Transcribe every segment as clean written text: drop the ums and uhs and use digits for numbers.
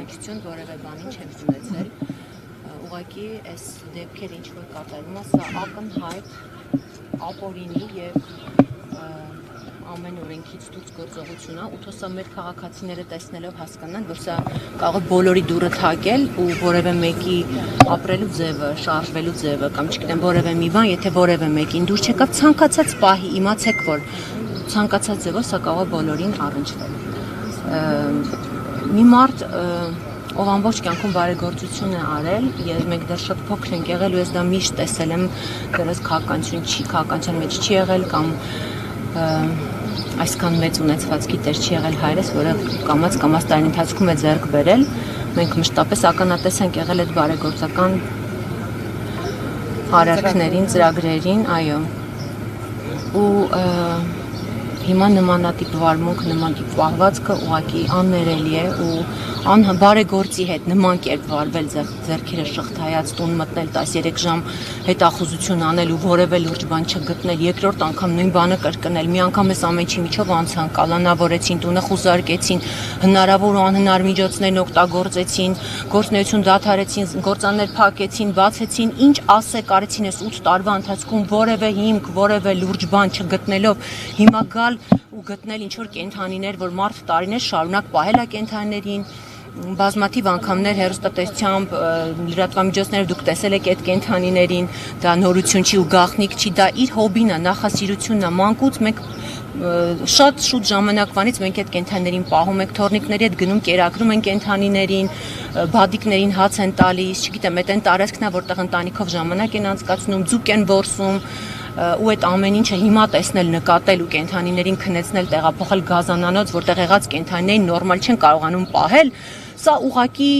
ճանաչություն որևէ բանին չեմ ունեցել, ուղղակի այս դեպքերը ինչ որ կատարվում է, սա ակնհայտ ապօրինի եւ ամեն օրենքից դուրս գործողություն է, ու թող մեր քաղաքացիները տեսնելով հասկանան, որ սա կարող է բոլորի դուրը թակել ու որևէ մեկի ապրելու ձևը, շարժվելու ձևը կամ չգիտեմ որևէ մի բան, եթե որևէ մեկին դուր չեկավ ցանկացած պահի, իմացեք, որ ցանկացած ձևով սա կարող է բոլորին առնչվել։ Մի մարդ, ով ամբողջ կյանքում բարեգործություն է արել, եւ մենք դեռ շատ փոքր ենք եղել ու ես դա միշտ տեսել եմ, դեռս քաղաքականության մեջ չի եղել կամ այսքան մեծ ունեցվածքի տեր չի եղել հայրս, որը կամաց տարին ընթացքում է ձեռք բերել, մենք մշտապես ականատես ենք եղել այդ բարեգործական արարքներին, ծրագրերին, այո, ու հիմա նմանատիպ վարմունք, նմանատիպ պահվածքը ուղղակի աններելի է ու բարեգործի հետ նման կերպ վարվել ձեռքերը շղթայած տուն մտնել 13 ժամ հետախուզություն անել ու որևէ լուրջ բան չգտնել, երկրորդ անգամ նույն բանը կրկնել, մի անգամ էս ամենի միջով անցան, կալանավորեցին, տունը խուզարկեցին, հնարավոր ու անհնար միջոցներն օգտագործեցին, գործունեություն դադարեցին, գործաններ փակեցին, բացեցին, ինչ ասեք արեցին այս 8 տարվա ընթացքում որևէ հիմք, որևէ լուրջ բան չգտնելով, հիմա գալ ու գտնել ինչ որ կենդանիներ, որ մարդ տարիներ շարունակ պահել է կենդանիներին, բազմաթիվ անգամներ հեռուստատեսությամբ լրատվամիջոցները դուք տեսել եք այդ կենդանիներին, դա նորություն չի ու գաղտնիք չի, դա իր հոբին է, նախասիրությունն է, մանկուց մենք շատ շուտ ժամանակվանից մենք այդ կենդանիներին պահում ենք, թորնիկների հետ գնում կերակրում են կենդանիներին, բադիկներին հաց են տալիս, չգիտեմ, այդ այն տարածքն է, որտեղ ընտանիքով ժամանակ են անցկացնում, ձուկ են որսում, ու այդ ամեն ինչը հիմա տեսնել, նկատել ու կենդանիներին քնեցնել, տեղափոխել գազանանոց, որտեղ եղած կենդանիներին նորմալ չեն կարողանում պահել, սա ուղղակի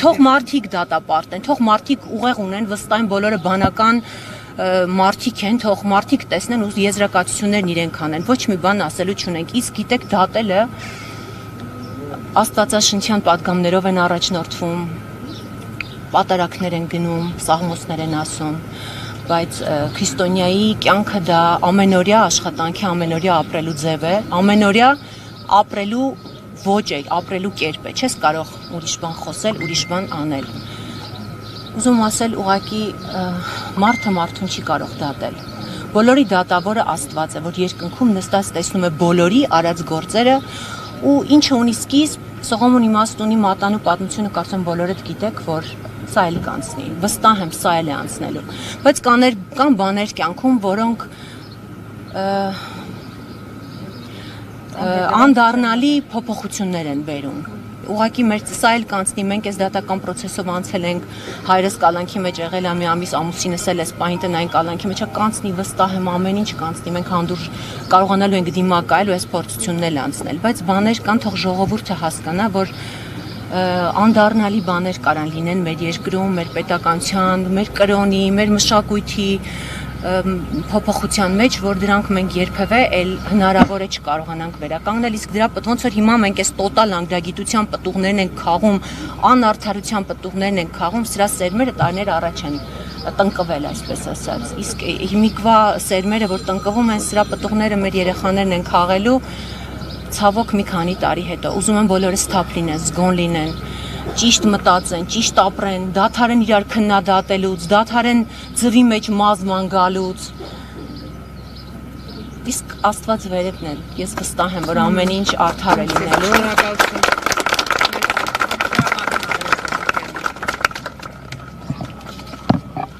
թող մարդիկ դատապարտեն, թող մարդիկ ուղեղ ունեն, վստահ են բոլորը բանական մարդիկ են, թող մարդիկ տեսնեն ու եզրակացություններն իրենք անեն, ոչ մի բան ասելու չունենք, իսկ գիտեք դատելը աստվածաշնչյան պատգամներով են առաջնորդվում, պատարակներ են գնում, սաղմոսներ են ասում, բայց քրիստոնյայի կյանքը դա ամենօրյա աշխատանքի, ամենօրյա ապրելու ձև է, ամենօրյա ապրելու ոճ է, ապրելու կերպ է, չես կարող ուրիշ բան խոսել, ուրիշ բան անել։ Ուզում ասել ուղղակի մարդը մարդուն չի կարող դատել։ Բոլորի դատավորը Աստված է, որ երկնքում նստած տեսնում է բոլորի արած գործերը ու ինչը ունի սկիզբ, Սողոմոն իմաստ ունի, մատանու պատմությունը կարծեմ բոլորդ գիտեք, որ սա էլ կանցնի, վստահ եմ սա էլ է անցնելու, բայց կան բաներ կյանքում, որոնք անդառնալի փոփոխություններ են բերում, ուղղակի մեր սա էլ կանցնի, մենք այս դատական պրոցեսով անցել ենք, հայրս կալանքի մեջ եղել է մի ամիս, ամուսինս էլ էս պահին տնային կալանքի մեջ կանցնի, վստահ եմ ամեն ինչ կանցնի, մենք հանդուրժ կարողանալու ենք դիմակայել ու այս փորձությունն էլ անցնել, բայց բաներ կան, թող ժողովուրդը հասկանա, որ անդառնալի բաներ կարան լինեն մեր երկրում, մեր պետականության, մեր կրոնի, մեր մշակույթի փոփոխության մեջ, որ դրանք մենք երբևէ էլ հնարավոր է չկարողանանք վերականգնել, իսկ դրա ոնց որ հիմա մենք այս տոտալ անգրագիտության պտուղներն ենք քաղում, անարդարության պտուղներն ենք քաղում, սրա սերմերը տարիներ առաջ են տնկվել, այսպես ասած, իսկ հիմիկվա սերմերը, որ տնկվում են, սրա պտուղները մեր երեխաներն են քաղելու ցավոք մի քանի տարի հետո, ուզում եմ բոլորս թափ լինեն, զգոն լինեն, ճիշտ մտածեն, ճիշտ ապրեն, դադարեն իրար քննադատելուց, դադարեն ձվի մեջ մազման գալուց, իսկ Աստված վերևն է, ես վստահ եմ, որ ամեն ինչ արդար է լինելու։